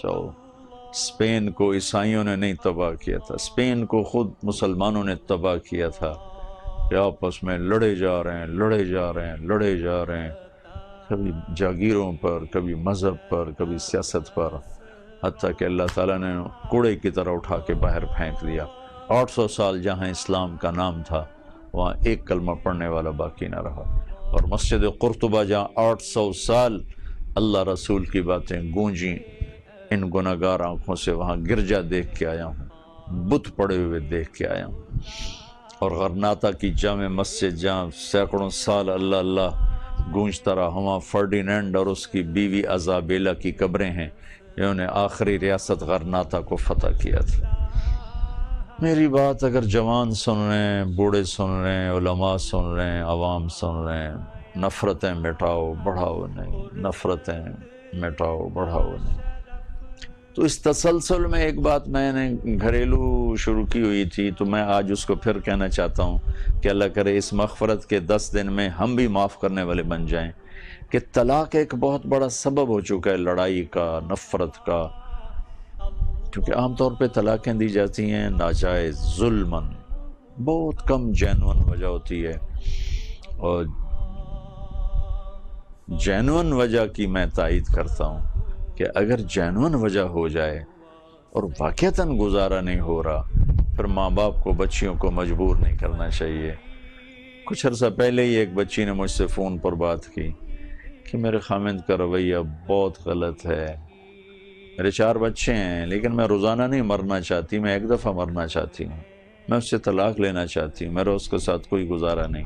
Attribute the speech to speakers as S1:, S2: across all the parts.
S1: تو اسپین کو عیسائیوں نے نہیں تباہ کیا تھا، اسپین کو خود مسلمانوں نے تباہ کیا تھا کہ آپس میں لڑے جا رہے ہیں، لڑے جا رہے ہیں، لڑے جا رہے ہیں، کبھی جاگیروں پر، کبھی مذہب پر، کبھی سیاست پر، حتیٰ کہ اللہ تعالیٰ نے کوڑے کی طرح اٹھا کے باہر پھینک دیا۔ 800 سال جہاں اسلام کا نام تھا وہاں ایک کلمہ پڑھنے والا باقی نہ رہا، اور مسجد قرطبہ جہاں 800 سال اللہ رسول کی باتیں گونجیں، ان گناہگار آنکھوں سے وہاں گرجا دیکھ کے آیا ہوں، بت پڑے ہوئے دیکھ کے آیا ہوں، اور غرناطہ کی جامع مسجد جہاں سینکڑوں سال اللہ اللہ گونجتا رہا، وہاں فرڈینینڈ اور اس کی بیوی ازابیلا کی قبریں ہیں، انہوں نے آخری ریاست غرناطہ کو فتح کیا تھا۔ میری بات اگر جوان سن رہے ہیں، بوڑھے سن رہے ہیں، علماء سن رہے ہیں، عوام سن رہے ہیں، نفرتیں مٹاؤ بڑھاؤ نہیں، نفرتیں مٹاؤ بڑھاؤ نہیں۔ تو اس تسلسل میں ایک بات میں نے گھریلو شروع کی ہوئی تھی، تو میں آج اس کو پھر کہنا چاہتا ہوں کہ اللہ کرے اس مغفرت کے 10 دن میں ہم بھی معاف کرنے والے بن جائیں، کہ طلاق ایک بہت بڑا سبب ہو چکا ہے لڑائی کا، نفرت کا، کیونکہ عام طور پہ طلاقیں دی جاتی ہیں ناجائز ظلماً، بہت کم جینون وجہ ہوتی ہے، اور جینون وجہ کی میں تائید کرتا ہوں کہ اگر جینون وجہ ہو جائے اور واقعتاً گزارا نہیں ہو رہا، پھر ماں باپ کو بچیوں کو مجبور نہیں کرنا چاہیے۔ کچھ عرصہ پہلے ہی ایک بچی نے مجھ سے فون پر بات کی کہ میرے خامند کا رویہ بہت غلط ہے، میرے 4 بچے ہیں لیکن میں روزانہ نہیں مرنا چاہتی، میں ایک دفعہ مرنا چاہتی ہوں، میں اس سے طلاق لینا چاہتی ہوں، میرا اس کے ساتھ کوئی گزارا نہیں،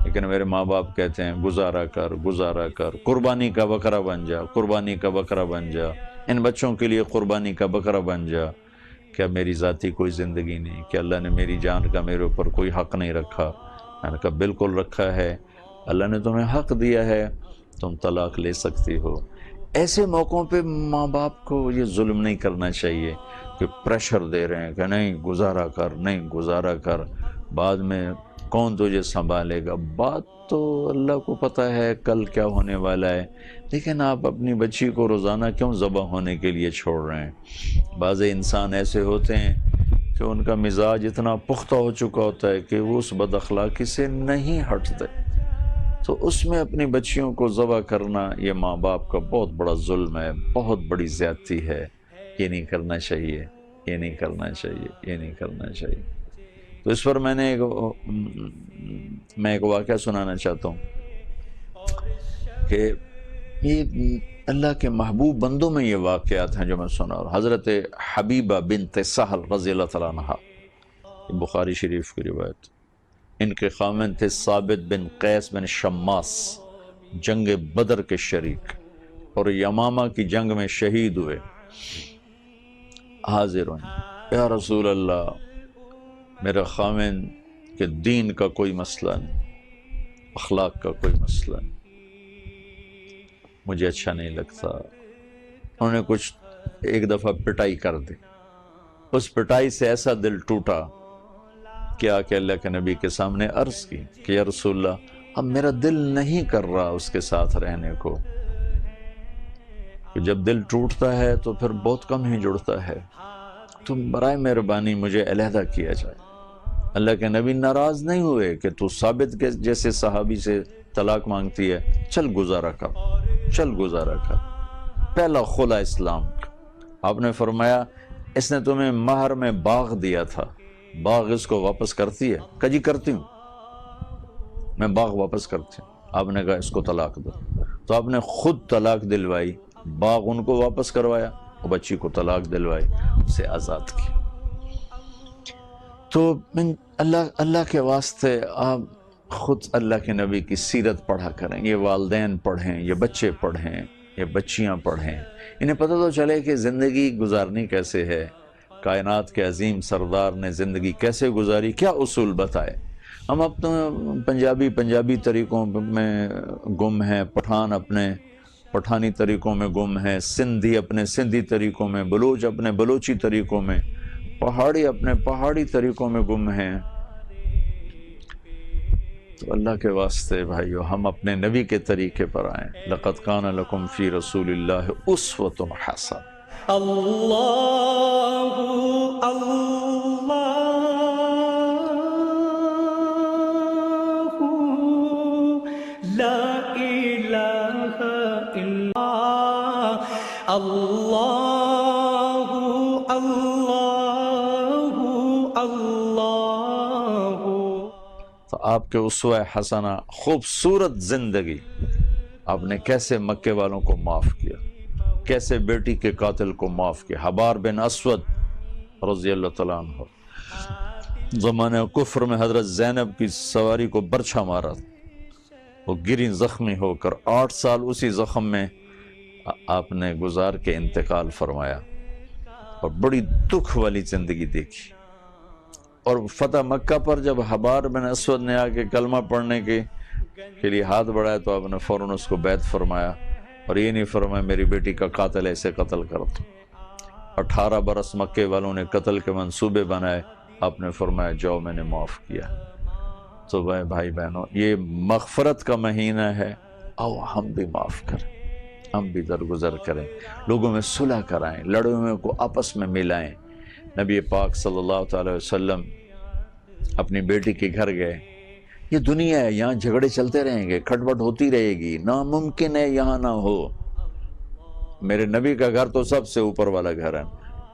S1: لیکن میرے ماں باپ کہتے ہیں گزارا کر، گزارا کر، قربانی کا بکرا بن جا، قربانی کا بکرا بن جا، ان بچوں کے لیے قربانی کا بکرا بن جا۔ کیا میری ذاتی کوئی زندگی نہیں؟ کیا اللہ نے میری جان کا میرے اوپر کوئی حق نہیں رکھا؟ میں نے کہا بالکل رکھا ہے، اللہ نے تمہیں حق دیا ہے، تم طلاق لے سکتی ہو۔ ایسے موقعوں پہ ماں باپ کو یہ ظلم نہیں کرنا چاہیے کہ پریشر دے رہے ہیں کہ نہیں گزارا کر، نہیں گزارا کر، بعد میں کون تجھے سنبھالے گا۔ بات تو اللہ کو پتہ ہے کل کیا ہونے والا ہے، لیکن آپ اپنی بچی کو روزانہ کیوں ذبح ہونے کے لیے چھوڑ رہے ہیں؟ بعض انسان ایسے ہوتے ہیں کہ ان کا مزاج اتنا پختہ ہو چکا ہوتا ہے کہ وہ اس بد اخلاقی سے نہیں ہٹتے، تو اس میں اپنی بچیوں کو ذبح کرنا یہ ماں باپ کا بہت بڑا ظلم ہے، بہت بڑی زیادتی ہے، یہ نہیں کرنا چاہیے، یہ نہیں کرنا چاہیے، یہ نہیں کرنا چاہیے۔ تو اس پر میں ایک واقعہ سنانا چاہتا ہوں کہ یہ اللہ کے محبوب بندوں میں یہ واقعات ہیں جو میں سنا، اور حضرت حبیبہ بنت سہل رضی اللہ تعالیٰ عنہا، یہ بخاری شریف کی روایت، ان کے خاوند تھے ثابت بن قیس بن شماس، جنگ بدر کے شریک، اور یمامہ کی جنگ میں شہید ہوئے۔ حاضر ہوئے، یا رسول اللہ میرا خاوند کہ دین کا کوئی مسئلہ نہیں، اخلاق کا کوئی مسئلہ نہیں، مجھے اچھا نہیں لگتا۔ انہوں نے کچھ ایک دفعہ پٹائی کر دی، اس پٹائی سے ایسا دل ٹوٹا کیا کہ اللہ کے نبی کے سامنے عرض کی کہ یا رسول اللہ اب میرا دل نہیں کر رہا اس کے ساتھ رہنے کو، کہ جب دل ٹوٹتا ہے تو پھر بہت کم ہی جڑتا ہے، تم برائے مہربانی مجھے علیحدہ کیا جائے۔ اللہ کے نبی ناراض نہیں ہوئے کہ تو ثابت کے جیسے صحابی سے طلاق مانگتی ہے، چل گزارا کر، چل گزارا کر، پہلا خلا اسلام کا۔ آپ نے فرمایا اس نے تمہیں مہر میں باغ دیا تھا، باغ اس کو واپس کرتی ہے؟ کہ جی کرتی ہوں، میں باغ واپس کرتی ہوں۔ آپ نے کہا اس کو طلاق دو، تو آپ نے خود طلاق دلوائی، باغ ان کو واپس کروایا، اور بچی کو طلاق دلوائی، اسے آزاد کی۔ تو اللہ کے واسطے آپ خود اللہ کے نبی کی سیرت پڑھا کریں، یہ والدین پڑھیں، یہ بچے پڑھیں، یہ بچیاں پڑھیں، انہیں پتہ تو چلے کہ زندگی گزارنی کیسے ہے، کائنات کے عظیم سردار نے زندگی کیسے گزاری، کیا اصول بتائے۔ ہم اپنے پنجابی طریقوں میں گم ہیں، پٹھان اپنے پٹھانی طریقوں میں گم ہیں، سندھی اپنے سندھی طریقوں میں، بلوچ اپنے بلوچی طریقوں میں، پہاڑی اپنے پہاڑی طریقوں میں گم ہیں۔ تو اللہ کے واسطے بھائیو ہم اپنے نبی کے طریقے پر آئیں۔ لَقَدْ كَانَ لَكُمْ فِي رَسُولِ اللَّهِ أُسْوَةٌ حَسَنَةٌ۔
S2: اللہ اللہ لا الہ الا اللہ اللہ اللہ۔
S1: تو آپ کے اسوہ حسنہ خوبصورت زندگی، آپ نے کیسے مکے والوں کو معاف کیا، کیسے بیٹی کے قاتل کو معاف کیا۔ حبار بن اسود رضی اللہ تعالیٰ عنہ زمانہ کفر میں حضرت زینب کی سواری کو برچھا مارا، وہ گری زخمی ہو کر 8 سال اسی زخم میں آپ نے گزار کے انتقال فرمایا، اور بڑی دکھ والی زندگی دیکھی۔ اور فتح مکہ پر جب حبار بن اسود نے آ کے کلمہ پڑھنے کے لیے ہاتھ بڑھایا تو آپ نے فوراً اس کو بیعت فرمایا، اور یہ نہیں فرمایا میری بیٹی کا قاتل ایسے قتل کر دو۔ 18 برس مکے والوں نے قتل کے منصوبے بنائے، آپ نے فرمایا جاؤ میں نے معاف کیا۔ تو بھائی بہنوں، یہ مغفرت کا مہینہ ہے، آؤ ہم بھی معاف کریں، ہم بھی درگزر کریں، لوگوں میں صلح کرائیں، لڑے ہوئے کو آپس میں ملائیں۔ نبی پاک صلی اللہ علیہ وسلم اپنی بیٹی کے گھر گئے، یہ دنیا ہے، یہاں جھگڑے چلتے رہیں گے، کھٹ پٹ ہوتی رہے گی، ناممکن ہے یہاں نہ ہو۔ میرے نبی کا گھر تو سب سے اوپر والا گھر ہے،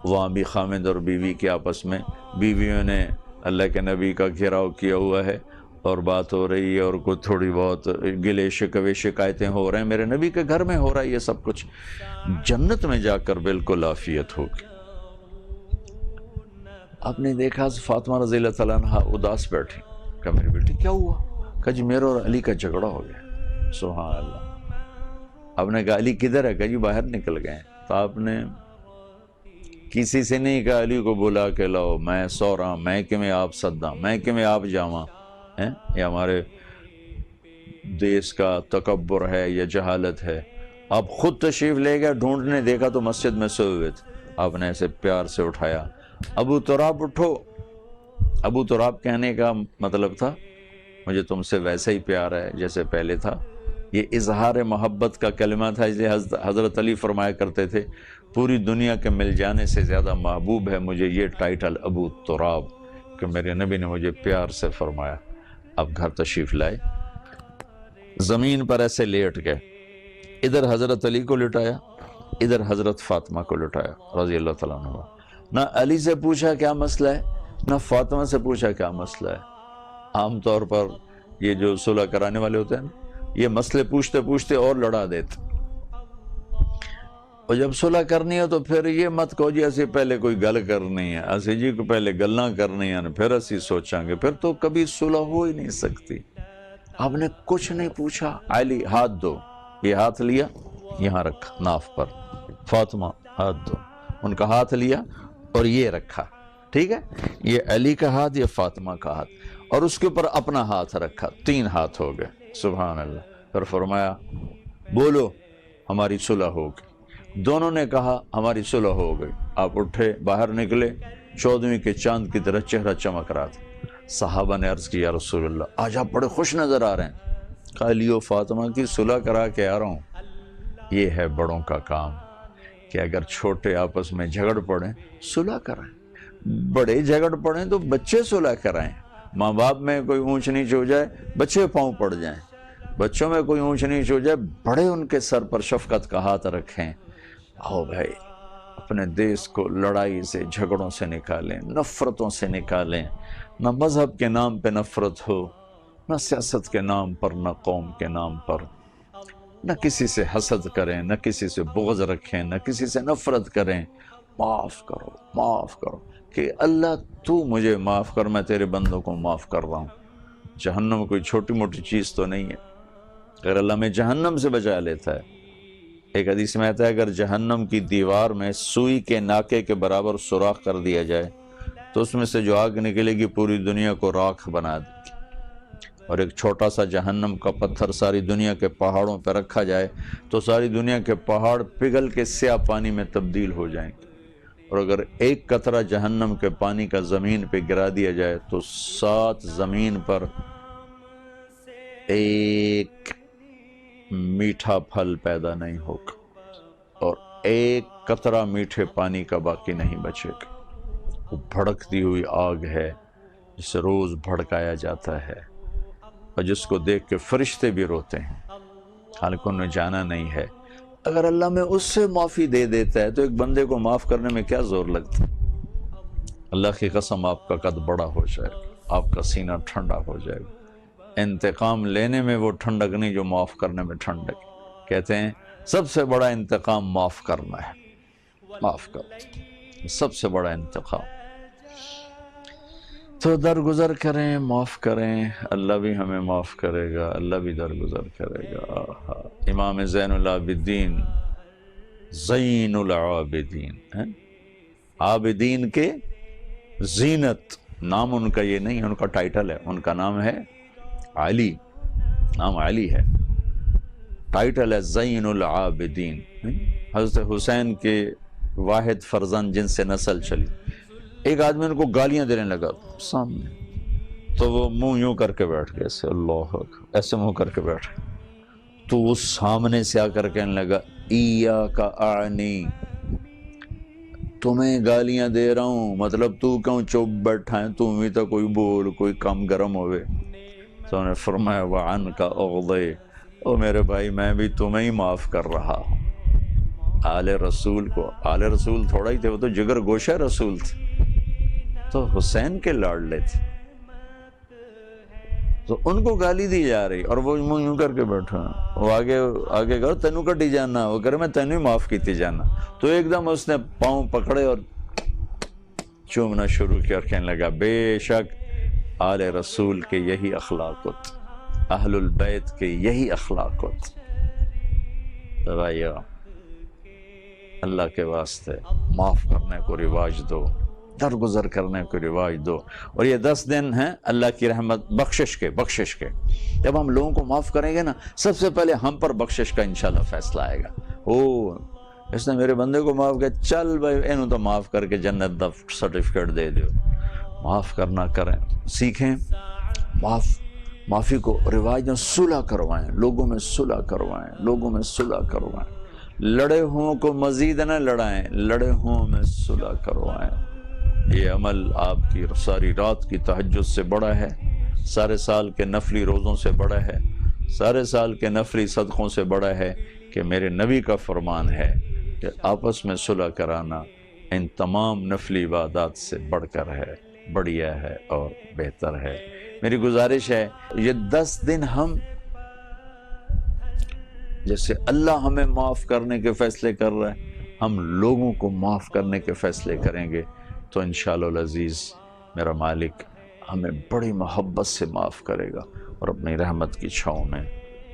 S1: وہاں بھی خامد اور بیوی کے آپس میں، بیویوں نے اللہ کے نبی کا گھیراؤ کیا ہوا ہے، اور بات ہو رہی ہے، اور کوئی تھوڑی بہت گلے شکوے شکایتیں ہو رہے ہیں، میرے نبی کے گھر میں ہو رہا ہے یہ سب کچھ۔ جنت میں جا کر بالکل عافیت ہوگی۔ آپ نے دیکھا فاطمہ رضی اللہ تعالیٰ عنہ اداس بیٹھی، کہا میری بیٹی کیا ہوا؟ کہا جی میرے اور علی کا جھگڑا ہو گیا۔ سبحان اللہ۔ آپ نے کہا علی کدھر ہے؟ کہا جی باہر نکل گئے۔ تو آپ نے کسی سے نہیں کہا علی کو بلا کے لاؤ، میں سو رہا، میں کہ میں آپ صداں، میں کہ میں آپ جاواں؟ یہ ہمارے دیس کا تکبر ہے یا جہالت ہے؟ آپ خود تشریف لے گئے، ڈھونڈنے دیکھا تو مسجد میں سوئے ہوئے تھے، آپ نے ایسے پیار سے اٹھایا، ابو تراب اٹھو۔ ابو تراب کہنے کا مطلب تھا مجھے تم سے ویسا ہی پیار ہے جیسے پہلے تھا۔ یہ اظہار محبت کا کلمہ تھا، اس لیے حضرت علی فرمایا کرتے تھے پوری دنیا کے مل جانے سے زیادہ محبوب ہے مجھے یہ ٹائٹل ابو تراب، کہ میرے نبی نے مجھے پیار سے فرمایا۔ اب گھر تشریف لائے، زمین پر ایسے لیٹ گئے، ادھر حضرت علی کو لٹایا، ادھر حضرت فاطمہ کو لٹایا رضی اللہ تعالیٰ عنہ۔ نہ علی سے پوچھا کیا مسئلہ ہے، نہ فاطمہ سے پوچھا کیا مسئلہ ہے۔ عام طور پر یہ جو صلح کرانے والے ہوتے ہیں یہ مسئلے پوچھتے پوچھتے اور لڑا دیتے، اور جب صلح کرنی ہے تو پھر یہ مت کہو جی اسی پہلے کوئی گل کرنی ہے، اسی جی کو پہلے گلاں کرنی ہیں پھر اسی سوچاں گے، پھر تو کبھی صلح ہو ہی نہیں سکتی۔ آپ نے کچھ نہیں پوچھا، علی ہاتھ دو، یہ ہاتھ لیا یہاں رکھا ناف پر، فاطمہ ہاتھ دو، ان کا ہاتھ لیا اور یہ رکھا، ٹھیک ہے، یہ علی کا ہاتھ، یہ فاطمہ کا ہاتھ، اور اس کے اوپر اپنا ہاتھ رکھا، 3 ہاتھ ہو گئے، سبحان اللہ۔ پھر فرمایا بولو ہماری صلح ہو گئی۔ دونوں نے کہا ہماری صلح ہو گئی۔ آپ اٹھے باہر نکلے، 14ویں کے چاند کی طرح چہرہ چمک رہا تھا۔ صحابہ نے عرض کیا رسول اللہ آج آپ بڑے خوش نظر آ رہے ہیں۔ کہا علی و فاطمہ کی صلح کرا کے آ رہا ہوں۔ یہ ہے بڑوں کا کام کہ اگر چھوٹے آپس میں جھگڑ پڑیں صلح کرائیں، بڑے جھگڑ پڑیں تو بچے صلح کرائیں۔ ماں باپ میں کوئی اونچ نیچ ہو جائے بچے پاؤں پڑ جائیں، بچوں میں کوئی اونچ نیچ ہو جائے بڑے ان کے سر پر شفقت کا ہاتھ رکھیں۔ آؤ بھائی اپنے دیس کو لڑائی سے، جھگڑوں سے نکالیں، نفرتوں سے نکالیں۔ نہ مذہب کے نام پہ نفرت ہو، نہ سیاست کے نام پر، نہ قوم کے نام پر، نہ کسی سے حسد کریں، نہ کسی سے بغض رکھیں، نہ کسی سے نفرت کریں۔ معاف کرو، معاف کرو، کہ اللہ تو مجھے معاف کر، میں تیرے بندوں کو معاف کر رہا ہوں۔ جہنم کوئی چھوٹی موٹی چیز تو نہیں ہے، اگر اللہ میں جہنم سے بچا لیتا ہے۔ ایک حدیث میں آتا ہے اگر جہنم کی دیوار میں سوئی کے ناکے کے برابر سوراخ کر دیا جائے تو اس میں سے جو آگ نکلے گی پوری دنیا کو راکھ بنا دے گی، اور ایک چھوٹا سا جہنم کا پتھر ساری دنیا کے پہاڑوں پہ رکھا جائے تو ساری دنیا کے پہاڑ پگھل کے سیاہ پانی میں تبدیل ہو جائیں گے، اور اگر ایک قطرہ جہنم کے پانی کا زمین پہ گرا دیا جائے تو 7 زمین پر ایک میٹھا پھل پیدا نہیں ہوگا، اور ایک قطرہ میٹھے پانی کا باقی نہیں بچے گا۔ وہ بھڑکتی ہوئی آگ ہے جسے روز بھڑکایا جاتا ہے اور جس کو دیکھ کے فرشتے بھی روتے ہیں، حالانکہ انہیں جانا نہیں ہے۔ اگر اللہ میں اس سے معافی دے دیتا ہے تو ایک بندے کو معاف کرنے میں کیا زور لگتا ہے؟ اللہ کی قسم آپ کا قد بڑا ہو جائے گا، آپ کا سینہ ٹھنڈا ہو جائے گا۔ انتقام لینے میں وہ ٹھنڈک نہیں جو معاف کرنے میں ٹھنڈک۔ کہتے ہیں سب سے بڑا انتقام معاف کرنا ہے، معاف کرنا سب سے بڑا انتقام۔ تو درگزر کریں، معاف کریں، اللہ بھی ہمیں معاف کرے گا، اللہ بھی درگزر کرے گا۔ امام زین العابدین، زین العابدین ہیں، عابدین کے زینت، نام ان کا یہ نہیں، ان کا ٹائٹل ہے، ان کا نام ہے علی، نام علی ہے، ٹائٹل ہے زین العابدین۔ حضرت حسین کے واحد فرزند جن سے نسل چلی، ایک آدمی ان کو گالیاں دینے لگا سامنے، تو وہ منہ یوں کر کے بیٹھ گئے، ایسے اللہ اکبر، ایسے منہ کر کے بیٹھ گئے، تو وہ سامنے سے آ کر کہنے لگا ایاک اعنی، تمہیں گالیاں دے رہا ہوں، مطلب تو کیوں چپ بیٹھا ہے، تو بھی تو کوئی بول، کوئی کم گرم ہوئے۔ تو انہوں نے فرمایا وعنک اغضی، او میرے بھائی میں بھی تمہیں ہی معاف کر رہا ہوں۔ آل رسول کو، آل رسول تھوڑا ہی تھے، وہ تو جگر گوشہ رسول تھے، تو حسین کے لاڈلے تھے، تو ان کو گالی دی جا رہی اور وہ منہ یوں کر کے بیٹھا، وہ آگے گا تینوں کٹی جانا، وہ کرے میں تینوں ہی معاف کیتی جانا، تو ایک دم اس نے پاؤں پکڑے اور چومنا شروع کیا اور کہنے لگا بے شک آل رسول کے یہی اخلاق ہوتے، اہل البیت کے یہی اخلاق ہوتے۔ تو بھائیو اللہ کے واسطے معاف کرنے کو رواج دو، درگزر کرنے کو رواج دو، اور یہ 10 دن ہیں اللہ کی رحمت، بخشش کے جب ہم لوگوں کو معاف کریں گے نا، سب سے پہلے ہم پر بخشش کا انشاءاللہ فیصلہ آئے گا۔ اس نے میرے بندے کو معاف کیا، چل بھائی انہوں تو معاف کر کے جنت دا سرٹیفکیٹ دے دیو۔ معاف کرنا کریں، سیکھیں، معافی کو رواج میں صلح کروائیں، لوگوں میں صلح کروائیں، لڑے ہوں کو مزید نہ لڑائیں، لڑے ہوں میں صلح کروائیں۔ یہ عمل آپ کی ساری رات کی تہجد سے بڑا ہے، سارے سال کے نفلی روزوں سے بڑا ہے، سارے سال کے نفلی صدقوں سے بڑا ہے، کہ میرے نبی کا فرمان ہے کہ آپس میں صلح کرانا ان تمام نفلی عبادات سے بڑھ کر ہے، بڑھیا ہے اور بہتر ہے۔ میری گزارش ہے یہ 10 دن ہم جیسے اللہ ہمیں معاف کرنے کے فیصلے کر رہا ہے، ہم لوگوں کو معاف کرنے کے فیصلے کریں گے تو انشاءاللہ العزیز میرا مالک ہمیں بڑی محبت سے معاف کرے گا اور اپنی رحمت کی چھاؤں میں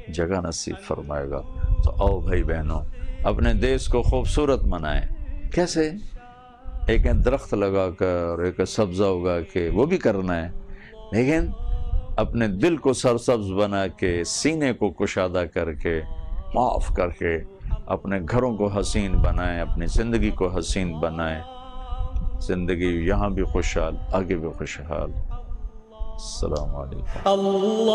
S1: جگہ نصیب فرمائے گا۔ تو آؤ بھائی بہنوں، اپنے دیس کو خوبصورت منائیں۔ کیسے؟ ایک درخت لگا کر، ایک سبزہ اگا کے، وہ بھی کرنا ہے، لیکن اپنے دل کو سرسبز بنا کے، سینے کو کشادہ کر کے، معاف کر کے، اپنے گھروں کو حسین بنائیں، اپنی زندگی کو حسین بنائیں، زندگی یہاں بھی خوشحال، آگے بھی خوشحال۔ السلام علیکم۔
S2: اللہ